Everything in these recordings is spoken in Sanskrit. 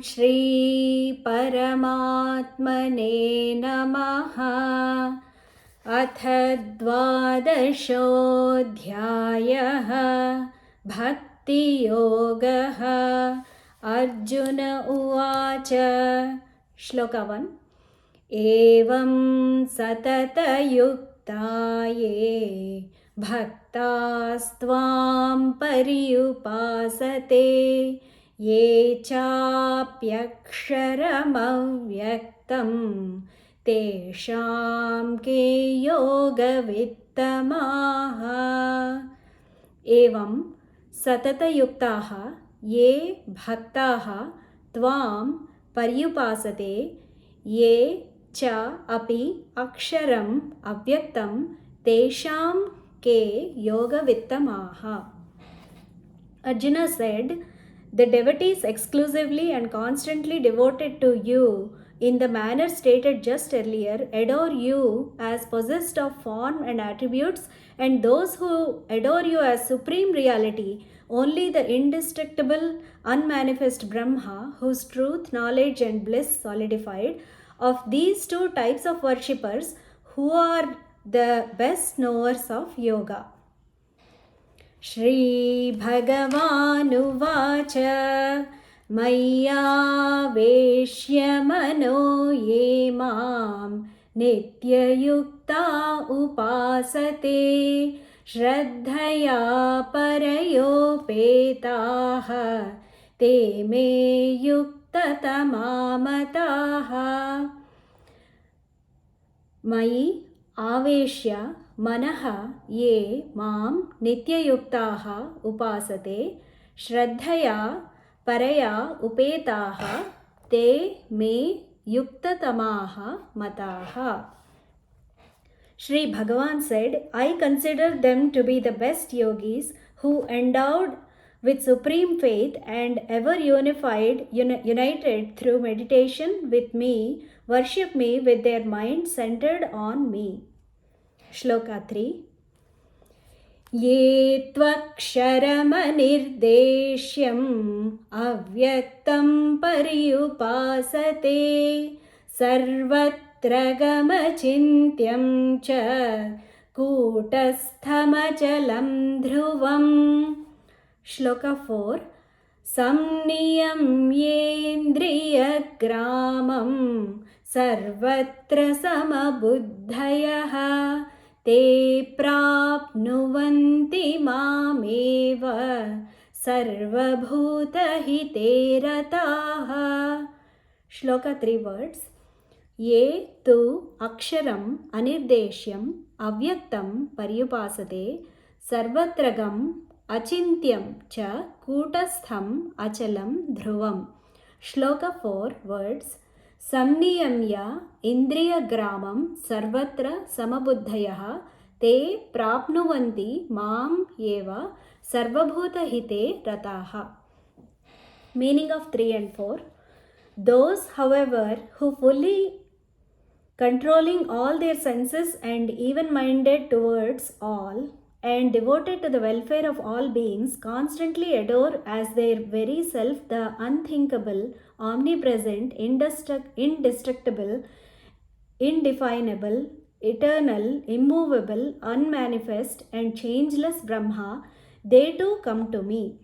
श्री परमात्मने नमः। अथ 12. भक्तियोगः। अर्जुन उवाच। श्लोक 1. एवं सततयुक्ता ये भक्तास्त्वां पर्युपासते ये चाप्यक्षरमव्यक्तं तेषां के योगवित्तमाः। एवं सततयुक्ताः ये भक्ताः त्वां पर्युपासते ये च अपि अक्षरम् अव्यक्तं तेषां के योगवित्तमाः. Arjuna said, the devotees exclusively and constantly devoted to you in the manner stated just earlier adore you as possessed of form and attributes, and those who adore you as supreme reality, only the indestructible, unmanifest Brahma, whose truth, knowledge and bliss solidified. Of these two types of worshippers, who are the best knowers of yoga? श्रीभगवानुवाच। मय्यावेश्य मनो ये मां नित्ययुक्ता उपासते श्रद्धया परयोपेताः ते मे युक्ततमा मताः। मयि आवेश्य मनः ये मां नित्ययुक्ताः उपासते श्रद्धया परया उपेताः ते मे युक्ततमाः मताः. Shri Bhagavan said, I consider them to be the best yogis who, endowed with supreme faith and ever united through meditation with me, worship me with their mind centered on me. Shloka 3. ये त्वक्षरमनिर्देश्यम् अव्यक्तं पर्युपासते सर्वत्र गमचिन्त्यं च कूटस्थमचलं ध्रुवम्. Shloka 4. संनियम्येन्द्रियग्रामं सर्वत्र समबुद्धयः ते प्राप्नुवन्ति मामेव सर्वभूतहिते रताः. Shloka 3 words. ये तु अक्षरम् अनिर्देश्यम् अव्यक्तं पर्युपासते सर्वत्रगम् अचिन्त्यं च कूटस्थम् अचलं ध्रुवम्. Shloka 4 words. संनियम्य इन्द्रियग्रामं सर्वत्र समबुद्धयः ते प्राप्नुवन्ति माम् एव सर्वभूतहिते रताः. Meaning of 3 and 4. Those, however, who fully controlling all their senses and even-minded towards all and devoted to the welfare of all beings, constantly adore as their very self the unthinkable, omnipresent, indestructible, indefinable, eternal, immovable, unmanifest and changeless Brahma, they too come to me.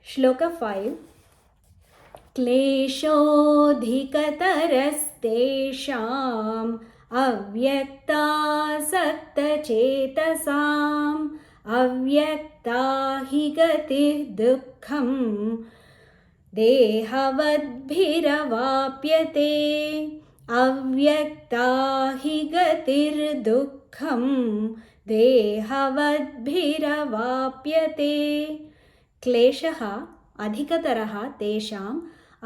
Shloka 5. क्लेशोऽधिकतरस्तेषाम् अव्यक्तासक्तचेतसाम् अव्यक्ता हि गतिः दुःखम् देहवद्भिरवाप्यते अव्यक्ता हि गतिर्दुःखम् देहवद्भिरवाप्यते. क्लेशः अधिकतरः तेषाम्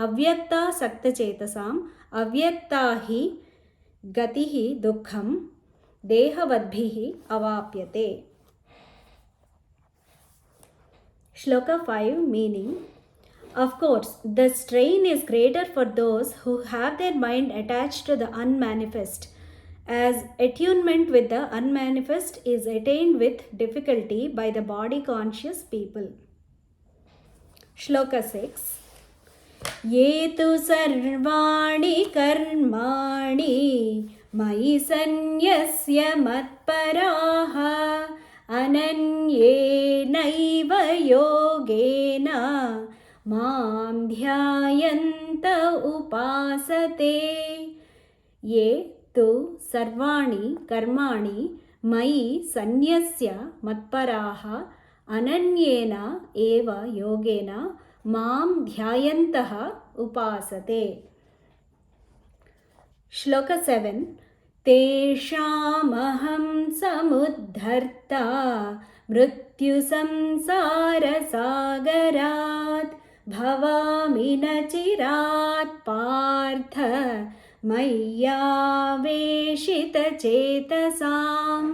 अव्यक्तासक्तचेतसाम् अव्यक्ता हि गतिः दुःखं देहवद्भिः अवाप्यते. Shloka 5 meaning. Of course, the strain is greater for those who have their mind attached to the unmanifest, as attunement with the unmanifest is attained with difficulty by the body conscious people. Shloka 6. ये तु सर्वाणि कर्माणि मयि सन्न्यस्य मत्पराः अनन्येनैव योगेन मां ध्यायन्त उपासते। ये तु सर्वाणि कर्माणि मयि सन्न्यस्य मत्पराः अनन्येन एव योगेन मां ध्यायन्तः उपासते। श्लोक 7 तेषामहं समुद्धर्ता मृत्युसंसारसागरात् भवामि न चिरात् पार्थ मय्यावेशितचेतसाम्।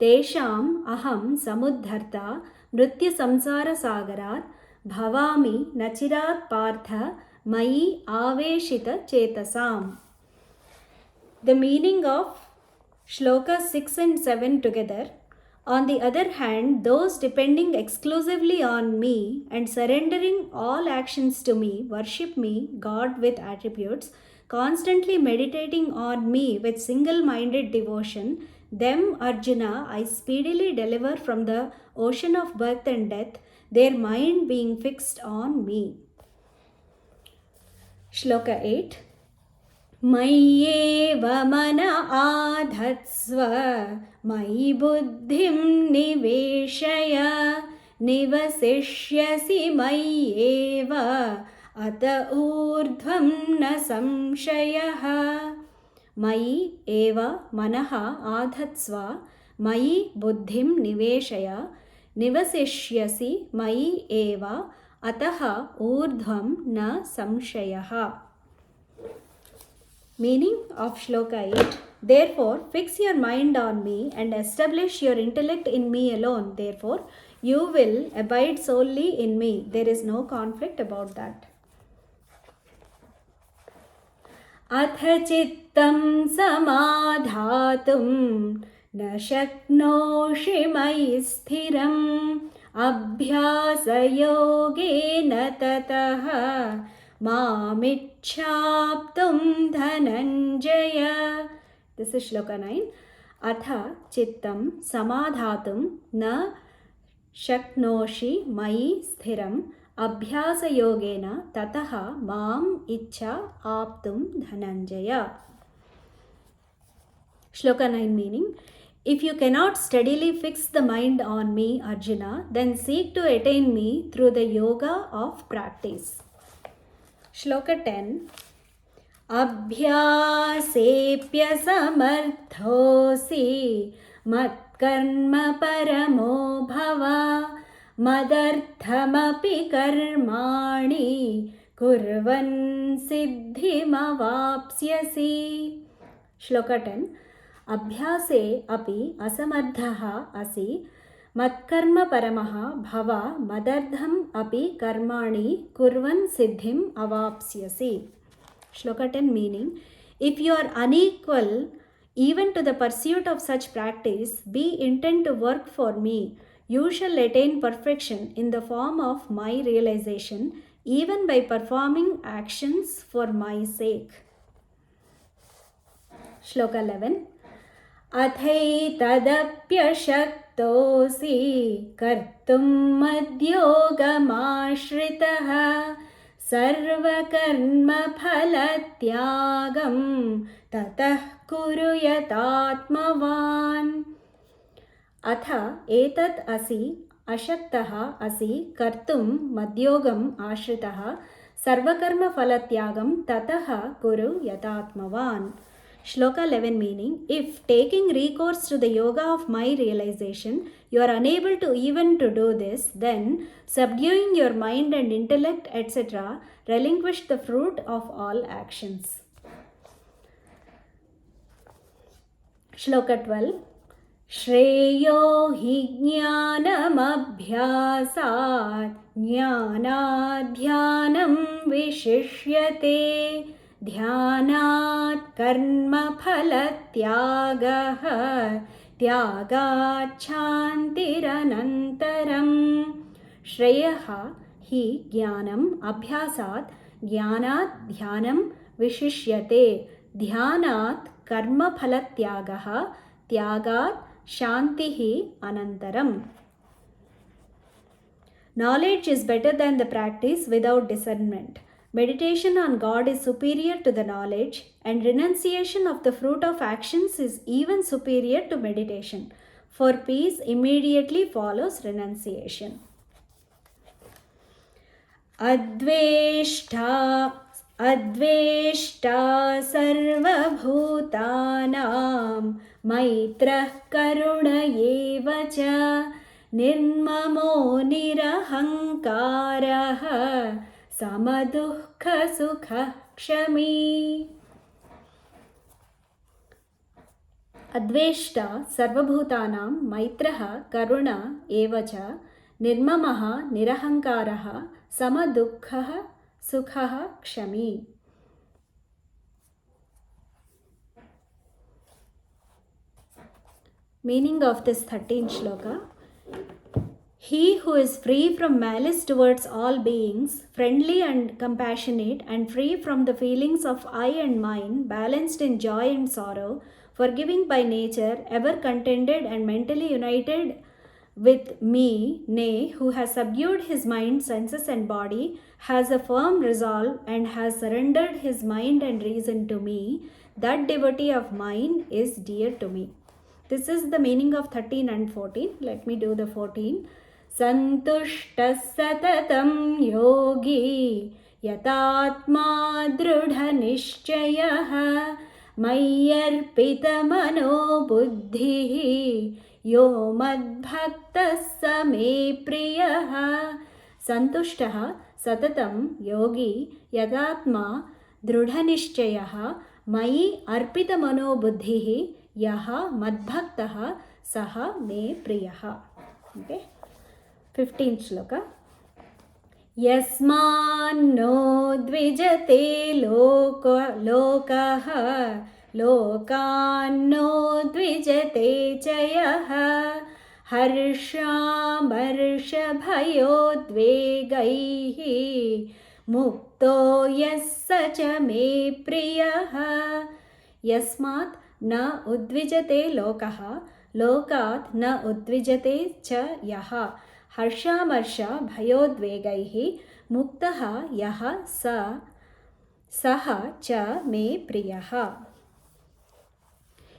तेषाम् अहं समुद्धर्ता मृत्युसंसारसागरात् भवामि न चिरात् पार्थ मयि आवेशितचेतसाम्। The meaning of shlokas 6 and 7 together. On the other hand, those depending exclusively on me and surrendering all actions to me, worship me, God with attributes, constantly meditating on me with single-minded devotion, them, Arjuna, I speedily deliver from the ocean of birth and death, their mind being fixed on me. Shloka 8. मय्येव मन आधत्स्व मयि बुद्धिं निवेशय निवसिष्यसि मय्येव अत ऊर्ध्वं न संशयः। मयि एव मनः आधत्स्व मयि बुद्धिं निवेशय निवसिष्यसि मयि एव अतः ऊर्ध्वं न संशयः। Meaning of Shloka 8. Therefore, fix your mind on me and establish your intellect in me alone. Therefore, you will abide solely in me. There is no conflict about that. अथ चित्तं समाधातुं न शक्नोषि मयि स्थिरम् अभ्यासयोगेन ततः मामिच्छाप्तुं Dhananjaya. This is Shloka 9. Atha chittam samadhatum na shaknoshi mayi sthiram abhyasayogena tataha mam ichcha aptum dhananjaya. Shloka 9 meaning, if you cannot steadily fix the mind on me, Arjuna, then seek to attain me through the yoga of practice. Shloka 10. अभ्यासेऽप्यसमर्थोऽसि मत्कर्म परमो भव मदर्थमपि कर्माणि कुर्वन् सिद्धिमवाप्स्यसि। Shloka 10. अभ्यासे अपि असमर्थः असि मत्कर्म परमः भव मदर्थम् अपि कर्माणि कुर्वन् सिद्धिम् अवाप्स्यसि. Shloka 10 meaning, if you are unequal even to the pursuit of such practice, be intent to work for me. You shall attain perfection in the form of my realization, even by performing actions for my sake. Shloka 11. अथैतदप्यशक्तोऽसि कर्तुं मद्योगमाश्रितः सर्वकर्मफलत्यागं ततः कुरु यतात्मवान्। अथ एतत् असि अशक्तः असि कर्तुं मद्योगम् आश्रितः सर्वकर्मफलत्यागं ततः कुरु यतात्मवान्. Shloka 11 meaning, if taking recourse to the yoga of my realization, you are unable to even to do this, then subduing your mind and intellect, etc., relinquish the fruit of all actions. Shloka 12. Shreyo hi jnanamabhyasat jnanadhyanam vishishyate ध्यानात् कर्मफलत्यागः त्यागाच्छान्तिरनन्तरम्. श्रेयः हि ज्ञानम् अभ्यासात् ज्ञानात् ध्यानं विशिष्यते, ध्यानात् कर्मफलत्यागः, त्यागात् शान्तिः अनन्तरम्. Knowledge is better than the practice without discernment. Meditation on God is superior to the knowledge, and renunciation of the fruit of actions is even superior to meditation. For peace immediately follows renunciation. Adveshta sarvabhutanam maitrah karuna eva cha निर्ममो निरहङ्कारः समदुःखसुखः क्षमी. अद्वेष्टा सर्वभूतानां मैत्रः करुण एव च निर्ममः निरहङ्कारः समदुःखः सुखः क्षमी. Meaning of this 13th shloka. He who is free from malice towards all beings, friendly and compassionate, and free from the feelings of I and mine, balanced in joy and sorrow, forgiving by nature, ever contented and mentally united with me, nay, who has subdued his mind, senses, and body, has a firm resolve, and has surrendered his mind and reason to me, that devotee of mine is dear to me. This is the meaning of 13 and 14. Let me do the 14. Santushtas satatam yogi yatatma drudha nishchayah mayyarpita mano buddhihi yo madbhaktas same priyah. Santushtaha satatam yogi yatatma drudha nishchayah mayi arpita mano buddhihi yaha madbhaktaha saha me priyaha. Okay. 15th shloka. Yasmanno dvijate lokaha lokanno dvijate chayah harshamarshbhayodvegaihi mukto yassa cha me priyah. Yasmat न उद्विजते लोकः लोकात् न उद्विजते च यः हर्षामर्ष भयोद्वेगैः मुक्तः यः सः च मे प्रियः.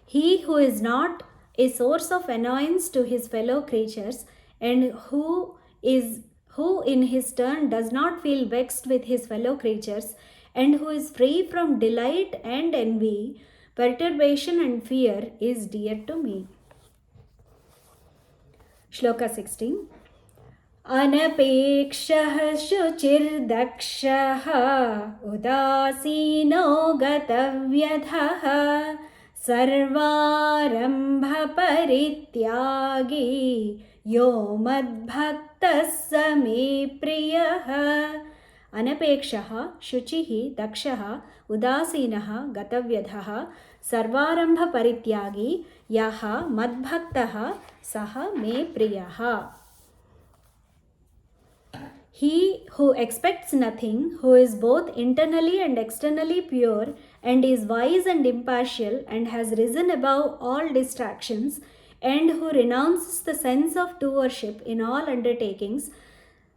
He who is not a source of annoyance to his fellow creatures and who in his turn does not feel vexed with his fellow creatures and who is free from delight and envy, perturbation and fear, is dear to me. Shloka 16. Anapekshah shuchirdakshah udasino gatavyadhah sarvarambha parityagi yo madbhaktas same priyah. Anapekshah shuchihi dakshah udasinah gatavyadhah sarvarambha parityagi yaha madbhaktah saha me priyah. He who expects nothing, who is both internally and externally pure, and is wise and impartial, and has risen above all distractions, and who renounces the sense of doership in all undertakings,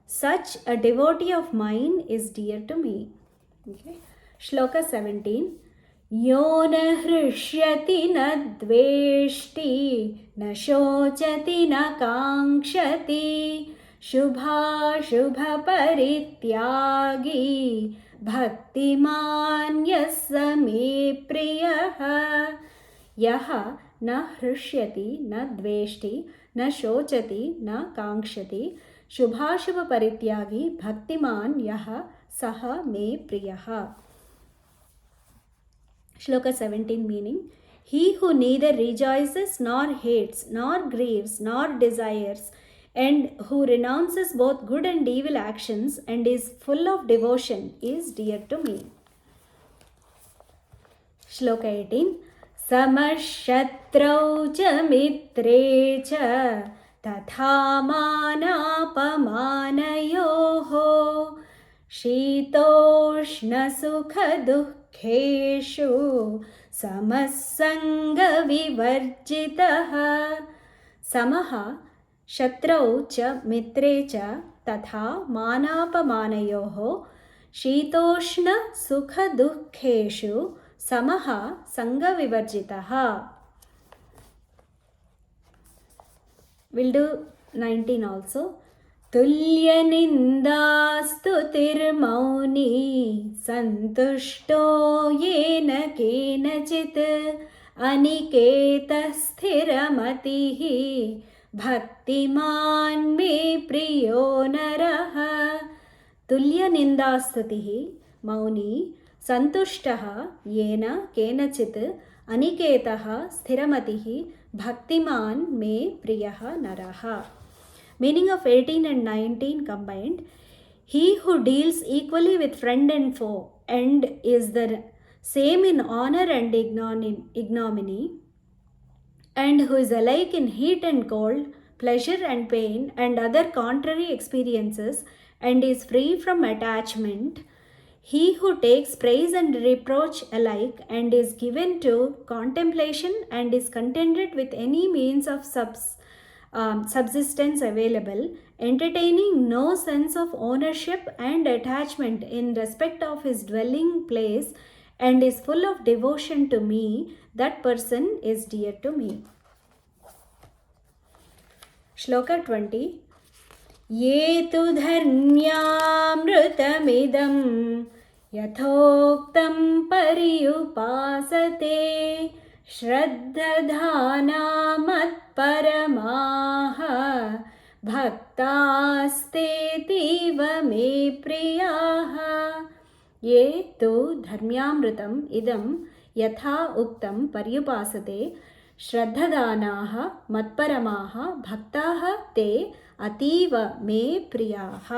such a devotee of mine is dear to me. Okay. Shloka 17. Yo na hrishyati na dveshti na shochati na kankshati shubha shubha parityagi bhaktiman yassa me priyah. Yaha na hrishyati na dveshti na shochati na kankshati shubhashubha parityagi bhaktiman yaha saha me priyaha. Shloka 17 meaning. He who neither rejoices nor hates nor grieves nor desires and who renounces both good and evil actions and is full of devotion is dear to me. Shloka 18. Samashatrau cha mitre cha तथा मानापमानयोः शीतोष्णसुखदुःखेषु समः सङ्गविवर्जितः। समः शत्रौ च मित्रे च तथा मानापमानयोः शीतोष्णसुखदुःखेषु समः सङ्गविवर्जितः. We'll do 19 also. तुल्यनिन्दास्तुतिर्मौनी सन्तुष्टो येन केनचित् अनिकेतः स्थिरमतिः भक्तिमान् मे प्रियो नरः. तुल्यनिन्दास्तुतिः मौनी सन्तुष्टः येन केनचित् अनिकेतः स्थिरमतिः भक्तिमान् मे प्रियः नरः. Meaning of 18 and 19 combined. He who deals equally with friend and foe and is the same in honor and ignominy, and who is alike in heat and cold, pleasure and pain, and other contrary experiences, and is free from attachment. He who takes praise and reproach alike, and is given to contemplation, and is contented with any means of subsistence available, entertaining no sense of ownership and attachment in respect of his dwelling place, and is full of devotion to me, that person is dear to me. Shloka 20. Ye tu dharmyamrutamidam yathoktam pariyupasate श्रद्धधाना मत्परमाः भक्तास्तेतीव मे प्रियाः. ये तु धर्म्यामृतम् इदं यथा उक्तं पर्युपासते श्रद्धदानाः मत्परमाः भक्ताः ते अतीव मे प्रियाः.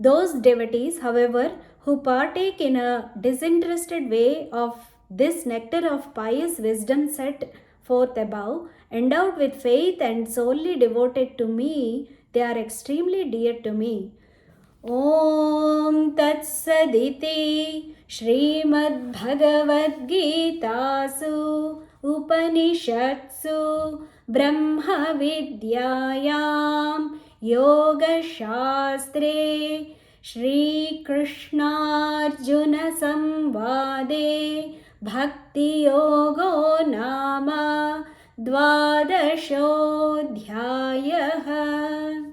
Those devotees, however, who partake in a disinterested way of this nectar of pious wisdom set forth above, endowed with faith and solely devoted to me, they are extremely dear to me. Om Tat Saditi Srimad-Bhagavad-Gitasu Upanishatsu Brahma Vidyayam Yoga Shastre Shri Krishnarjuna Samvade Bhakti Yogo Nama Dvadashodhyayah.